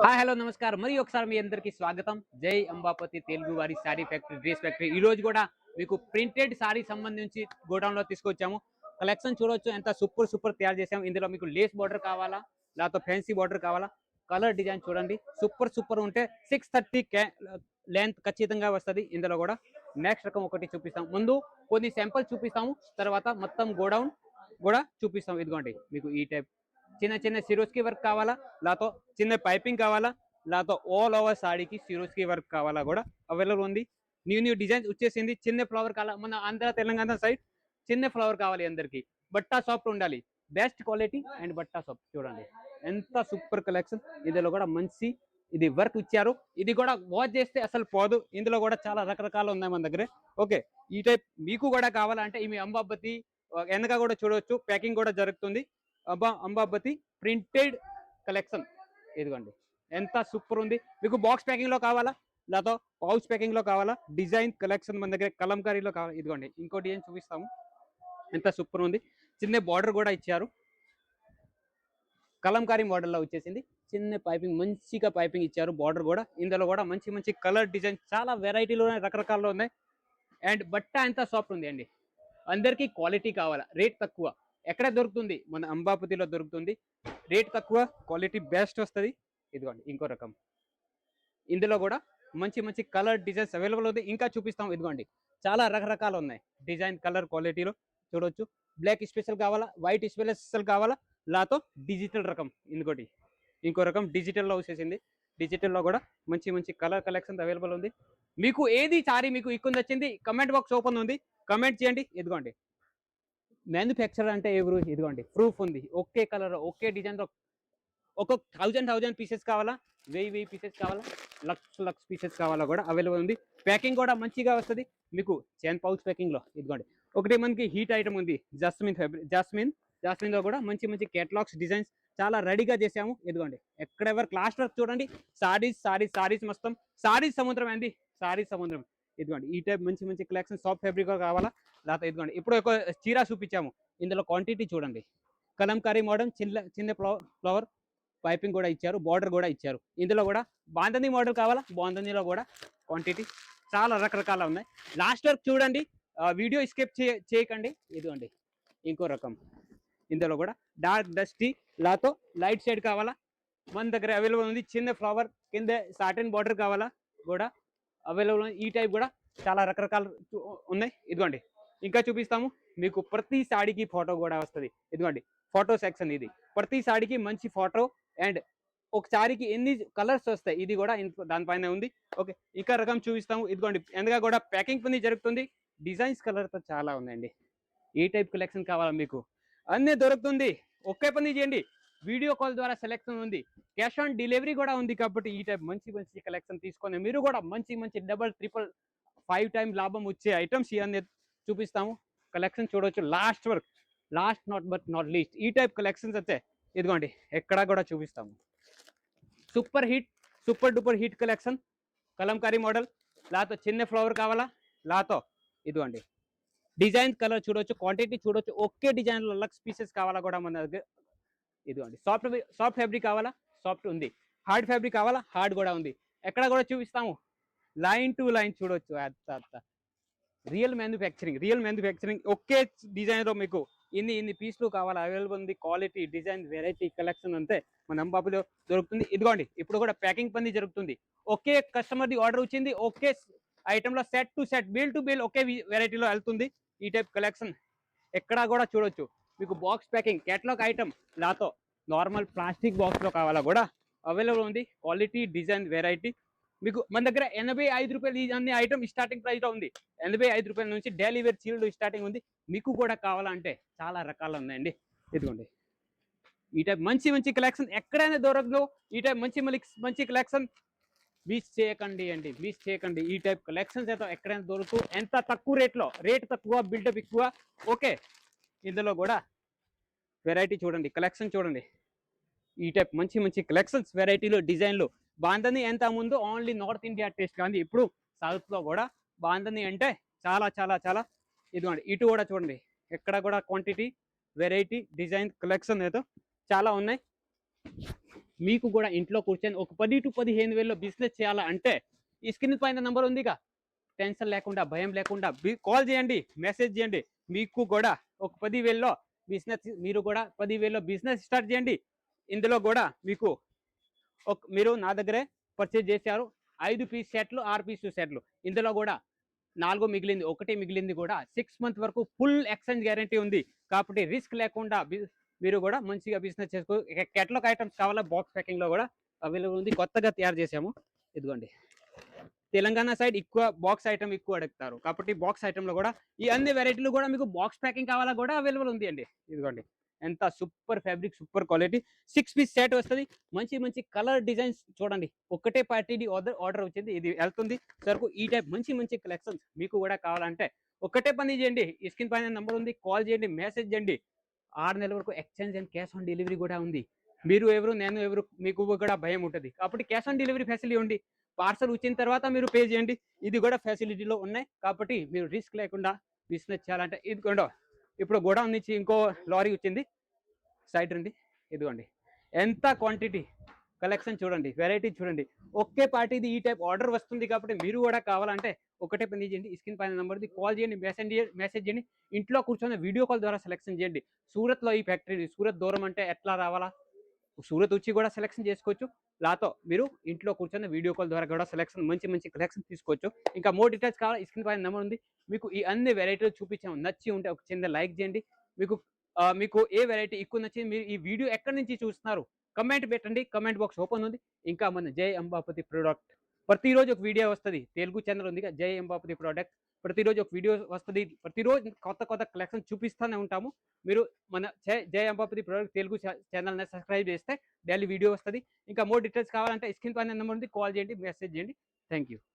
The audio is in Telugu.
హాయ్ హలో నమస్కారం మరి ఒకసారి మీ అందరికీ స్వాగతం జై అంబాపతి తెలుగు వారి సారీ ఫ్యాక్టరీ డ్రెస్ ఫ్యాక్టరీ ఈ రోజు కూడా మీకు ప్రింటెడ్ సారీ సంబంధించి గోడౌన్ లో తీసుకొచ్చాము కలెక్షన్ చూడొచ్చు ఎంత సూపర్ తయారు చేసాము ఇందులో మీకు లేస్ బార్డర్ కావాలా లేకపోతే ఫ్యాన్సీ బార్డర్ కావాలా కలర్ డిజైన్ చూడండి సూపర్ ఉంటే 630 లెంత్ ఖచ్చితంగా వస్తుంది ఇందులో కూడా నెక్స్ట్ రకం ఒకటి చూపిస్తాం ముందు కొన్ని శాంపుల్ చూపిస్తాము తర్వాత మొత్తం గోడౌన్ కూడా చూపిస్తాం ఇదిగోండి మీకు ఈ టైప్ చిన్న సిరోస్కి వర్క్ కావాలా లేకపోతే చిన్న పైపింగ్ కావాలా లేకపోతే ఆల్ ఓవర్ సాడీకి సిరోస్కి వర్క్ కావాలా కూడా అవైలబుల్ ఉంది న్యూ డిజైన్స్ వచ్చేసింది చిన్న ఫ్లవర్ కావాలా మన ఆంధ్ర తెలంగాణ సైడ్ చిన్న ఫ్లవర్ కావాలి అందరికి బట్టా సాఫ్ట్ ఉండాలి best quality and Batta soft చూడండి ఎంత సూపర్ కలెక్షన్ ఇందులో కూడా మంచి ఇది వర్క్ ఇచ్చారు ఇది కూడా వాచ్ చేస్తే అసలు పోదు ఇందులో కూడా చాలా రకరకాలు ఉన్నాయి మన దగ్గర ఓకే ఈ టైప్ మీకు కూడా కావాలంటే ఈ మీ అంబాపతి వెనక కూడా చూడవచ్చు ప్యాకింగ్ కూడా జరుగుతుంది అంబాపతి ప్రింటెడ్ కలెక్షన్ ఇదిగోండి ఎంత సూపర్ ఉంది మీకు బాక్స్ ప్యాకింగ్ లో కావాలా లేకపోతే పౌచ్ ప్యాకింగ్ లో కావాలా డిజైన్ కలెక్షన్ మన దగ్గర కలంకారీలో కావాలి ఇదిగోండి ఇంకో డిజైన్ చూపిస్తాము ఎంత సూపర్ ఉంది చిన్న బార్డర్ కూడా ఇచ్చారు కలంకారీ మోడల్లో వచ్చేసింది చిన్న పైపింగ్ మంచిగా పైపింగ్ ఇచ్చారు బార్డర్ కూడా ఇందులో కూడా మంచి కలర్ డిజైన్ చాలా వెరైటీలో రకరకాల్లో ఉన్నాయి అండ్ బట్ట ఎంత సాఫ్ట్ ఉంది అండి అందరికీ క్వాలిటీ కావాలా రేట్ తక్కువ ఎక్కడ దొరుకుతుంది మన అంబాపతిలో దొరుకుతుంది రేట్ తక్కువ క్వాలిటీ బెస్ట్ వస్తుంది ఇదిగోండి ఇంకో రకం ఇందులో కూడా మంచి కలర్ డిజైన్స్ అవైలబుల్ ఉంది ఇంకా చూపిస్తాం ఇదిగోండి చాలా రకరకాలు ఉన్నాయి డిజైన్ కలర్ క్వాలిటీలో చూడొచ్చు బ్లాక్ స్పెషల్ కావాలా వైట్ స్పెషల్ కావాలా లాతో డిజిటల్ రకం ఇంకో రకం డిజిటల్లో వచ్చేసింది డిజిటల్లో కూడా మంచి కలర్ కలెక్షన్ అవైలబుల్ ఉంది మీకు ఏది సారీ మీకు ఇక్కడ వచ్చింది కమెంట్ బాక్స్ ఓపెన్ ఉంది కమెంట్ చేయండి ఇదిగోండి మ్యానుఫ్యాక్చరర్ అంటే ఎవరు ఇదిగోండి ప్రూఫ్ ఉంది ఒకే కలర్ ఒకే డిజైన్లో ఒక 1000 పీసెస్ కావాలా 1000 పీసెస్ కావాలా లక్ష పీసెస్ కావాలా కూడా అవైలబుల్ ఉంది ప్యాకింగ్ కూడా మంచిగా వస్తుంది మీకు చెన్ పౌచ్ ప్యాకింగ్లో ఇదిగోండి ఒకటి మనకి హీట్ ఐటమ్ ఉంది జాస్మిన్లో కూడా మంచి కేటలాగ్స్ డిజైన్స్ చాలా రెడీగా చేసాము ఇదిగోండి ఎక్కడెవరు క్లాస్ వర్క్ చూడండి సారీస్ మొత్తం సారీస్ సముద్రం ఏంది సారీస్ సముద్రం ఇదిగోండి ఈ టైప్ మంచి కలెక్షన్ సాఫ్ట్ ఫ్యాబ్రిక్ కావాలా లేకపోతే ఇదిగోండి ఇప్పుడు ఒక చీర చూపించాము ఇందులో క్వాంటిటీ చూడండి కలంకారీ మోడల్ చిన్న ఫ్లవర్ పైపింగ్ కూడా ఇచ్చారు బార్డర్ కూడా ఇచ్చారు ఇందులో కూడా బాంధనీ మోడల్ కావాలా బాంధనీలో కూడా క్వాంటిటీ చాలా రకరకాల ఉన్నాయి లాస్ట్ వర్క్ చూడండి వీడియో స్కిప్ చేయకండి ఇదిగోండి ఇంకో రకం ఇందులో కూడా డార్క్ డస్టీ లాతో లైట్ షేడ్ కావాలా మన దగ్గర అవైలబుల్ ఉంది చిన్న ఫ్లవర్ కింద సాటిన్ బార్డర్ కావాలా కూడా అవైలబుల్ ఉంది ఈ టైప్ కూడా చాలా రకరకాలు ఉన్నాయి ఇదిగోండి ఇంకా చూపిస్తాము మీకు ప్రతి సాడీకి ఫోటో కూడా వస్తుంది ఇదిగోండి ఫోటో సెక్షన్ ఇది ప్రతి సాడీకి మంచి ఫోటో అండ్ ఒక సారీకి ఎన్ని కలర్స్ వస్తాయి ఇది కూడా దానిపైన ఉంది ఓకే ఇంకా రకం చూపిస్తాము ఇదిగోండి ఎందుగా కూడా ప్యాకింగ్ పని జరుగుతుంది డిజైన్స్ కలర్తో చాలా ఉన్నాయండి ఏ టైప్ కలెక్షన్ కావాలా మీకు అన్నీ దొరుకుతుంది ఒకే పని చేయండి వీడియో కాల్ ద్వారా సెలెక్షన్ ఉంది క్యాష్ ఆన్ డెలివరీ కూడా ఉంది కాబట్టి ఈ టైప్ మంచి కలెక్షన్ తీసుకొని మీరు కూడా మంచి డబల్ ట్రిపుల్ 5 టైమ్ లాభం వచ్చే ఐటమ్స్ ఇవన్నీ చూపిస్తాము కలెక్షన్ చూడవచ్చు లాస్ట్ నాట్ లీస్ట్ ఈ టైప్ కలెక్షన్స్ అయితే ఇదిగోండి ఎక్కడా కూడా చూపిస్తాము super duper hit collection Kalamkari model లాతో చిన్న ఫ్లవర్ కావాలా లాతో ఇదిగోండి డిజైన్ కలర్ చూడవచ్చు క్వాంటిటీ చూడవచ్చు ఒకే డిజైన్లో లక్స్ పీసెస్ కావాలా కూడా మన దగ్గర ఇదిగోండి సాఫ్ట్ ఫ్యాబ్రిక్ కావాలా సాఫ్ట్ ఉంది హార్డ్ ఫ్యాబ్రిక్ కావాలా హార్డ్ కూడా ఉంది ఎక్కడ కూడా చూపిస్తాము లైన్ టు లైన్ చూడవచ్చు రియల్ మ్యానుఫ్యాక్చరింగ్ ఒకే డిజైన్లో మీకు ఇన్ని పీస్లు కావాలా అవైలబుల్ ఉంది క్వాలిటీ డిజైన్ వెరైటీ కలెక్షన్ అంతే మన అంబాపులో దొరుకుతుంది ఇదిగోండి ఇప్పుడు కూడా ప్యాకింగ్ పని జరుగుతుంది ఒకే కస్టమర్ది ఆర్డర్ వచ్చింది ఒకే ఐటెంలో set to set bill to bill ఒకే వెరైటీలో వెళ్తుంది ఈ టైప్ కలెక్షన్ ఎక్కడా కూడా చూడొచ్చు మీకు బాక్స్ ప్యాకింగ్ కేటలాగ్ ఐటమ్ లాతో నార్మల్ ప్లాస్టిక్ బాక్స్లో కావాలా కూడా అవైలబుల్ ఉంది క్వాలిటీ డిజైన్ వెరైటీ మీకు మన దగ్గర 85 రూపాయలు అన్ని ఐటమ్ స్టార్టింగ్ ప్రైస్లో ఉంది 85 రూపాయల నుంచి డైలీ వేర్ చీల్డ్ స్టార్టింగ్ ఉంది మీకు కూడా కావాలంటే చాలా రకాలు ఉన్నాయండి ఇదిగోండి ఈ టైప్ మంచి కలెక్షన్ ఎక్కడైనా దొరకదు ఈ టైప్ మంచి కలెక్షన్ మిస్ చేయకండి ఈ టైప్ కలెక్షన్స్ అయితే ఎక్కడైనా దొరుకుతూ ఎంత తక్కువ రేట్ తక్కువ బిల్డప్ ఎక్కువ ఓకే ఇందులో కూడా వెరైటీ చూడండి కలెక్షన్ చూడండి ఈ టైప్ మంచి కలెక్షన్స్ వెరైటీలు డిజైన్లు బాంధనీ ఎంత ముందు ఓన్లీ నార్త్ ఇండియా టేస్ట్ కానీ ఇప్పుడు సౌత్లో కూడా బాంధనీ అంటే చాలా ఇదిగోండి ఇటు కూడా చూడండి ఎక్కడ కూడా క్వాంటిటీ వెరైటీ డిజైన్ కలెక్షన్ అయితే చాలా ఉన్నాయి మీకు కూడా ఇంట్లో కూర్చొని ఒక 10 to 15 వేల్లో బిజినెస్ చేయాలా అంటే ఈ స్క్రీన్ పైన నంబర్ ఉందిగా, టెన్షన్ లేకుండా భయం లేకుండా కాల్ చేయండి, మెసేజ్ చేయండి. మీకు కూడా ఒక 10,000లో బిజినెస్, మీరు కూడా 10,000లో బిజినెస్ స్టార్ట్ చేయండి. ఇందులో కూడా మీకు మీరు నా దగ్గరే పర్చేజ్ చేశారు 5 పీస్ సెట్లు, 6 పీస్ సెట్లు. ఇందులో కూడా 4 మిగిలింది, ఒకటి మిగిలింది కూడా 6 మంత్ వరకు ఫుల్ ఎక్స్చేంజ్ గ్యారంటీ ఉంది. కాబట్టి రిస్క్ లేకుండా మీరు కూడా మంచిగా బిజినెస్ చేసుకో. కేటలాగ్ ఐటమ్స్ కావాలా, బాక్స్ ప్యాకింగ్ లో కూడా అవైలబుల్ ఉంది. కొత్తగా తయారు చేసాము. ఇదిగోండి, తెలంగాణ సైడ్ ఎక్కువ బాక్స్ ఐటమ్ ఎక్కువ అడుగుతారు కాబట్టి బాక్స్ ఐటమ్ లో కూడా ఈ అన్ని వెరైటీలు కూడా మీకు బాక్స్ ప్యాకింగ్ కావాలా కూడా అవైలబుల్ ఉంది అండి. ఇదిగోండి, ఎంత super fabric, super quality 6 piece set వస్తుంది. మంచి మంచి కలర్ డిజైన్స్ చూడండి. ఒకటే పార్టీది ఆర్డర్ వచ్చింది, ఇది వెళ్తుంది సరుకు. ఈ టైప్ మంచి మంచి కలెక్షన్స్ మీకు కూడా కావాలంటే ఒకటే పని చేయండి, ఈ స్క్రీన్ పైన నెంబర్ ఉంది, కాల్ చేయండి, మెసేజ్ చేయండి. 6 నెలల వరకు exchange and cash on delivery కూడా ఉంది. మీరు ఎవరు, నేను ఎవరు, మీకు కూడా భయం ఉంటుంది కాబట్టి క్యాష్ ఆన్ డెలివరీ ఫెసిలిటీ ఉంది. పార్సల్ వచ్చిన తర్వాత మీరు పే చేయండి. ఇది కూడా ఫెసిలిటీలో ఉన్నాయి కాబట్టి మీరు రిస్క్ లేకుండా బిజినెస్ చేయాలంటే ఇదిగోండి. ఇప్పుడు గోడౌన్ నుంచి ఇంకో లారీ వచ్చింది, సైడ్ రండి. ఇదిగోండి, ఎంత క్వాంటిటీ కలెక్షన్ చూడండి, వెరైటీ చూడండి. ఒకే పార్టీది ఈ టైప్ ఆర్డర్ వస్తుంది కాబట్టి మీరు కూడా కావాలంటే ఒకటే పని చేయండి, స్క్రీన్ పైన నెంబర్ది కాల్ చేయండి, మెసేజ్ చేయండి. ఇంట్లో కూర్చొని వీడియో కాల్ ద్వారా సెలెక్షన్ చేయండి. సూరత్లో ఈ ఫ్యాక్టరీ, సూరత్ దూరం అంటే ఎట్లా రావాలా, సూరత్ వచ్చి కూడా సెలెక్షన్ చేసుకోవచ్చు. లాతో మీరు ఇంట్లో కూర్చొని వీడియో కాల్ ద్వారా కూడా సెలెక్షన్, మంచి మంచి కలెక్షన్ తీసుకోవచ్చు. ఇంకా మోర్ డీటెయిల్స్ కావాలి, స్క్రీన్ పైన నెంబర్ ఉంది. మీకు ఈ అన్ని వెరైటీలు చూపించాము, నచ్చి ఉంటే ఒక చిన్న లైక్ చేయండి. మీకు మీకు ఏ వెరైటీ ఎక్కువ నచ్చింది, మీరు ఈ వీడియో ఎక్కడి నుంచి చూస్తున్నారు కమెంట్ పెట్టండి, కమెంట్ బాక్స్ ఓపెన్ ఉంది. ఇంకా మన జై అంబాపతి ప్రోడక్ట్ ప్రతిరోజు ఒక వీడియో వస్తుంది, తెలుగు ఛానల్ ఉంది జై అంబాపతి ప్రోడక్ట్. ప్రతిరోజు ఒక వీడియో వస్తుంది, ప్రతిరోజు కొత్త కొత్త కలెక్షన్ చూపిస్తూనే ఉంటాము. మీరు మన జై అంబాపతి ప్రోడక్ట్ తెలుగు ఛానల్ని సబ్స్క్రైబ్ చేస్తే డైలీ వీడియో వస్తుంది. ఇంకా మోర్ డీటెయిల్స్ కావాలంటే స్క్రీన్ పైన నెంబర్ ఉంది, కాల్ చేయండి, మెసేజ్ చేయండి. Thank you.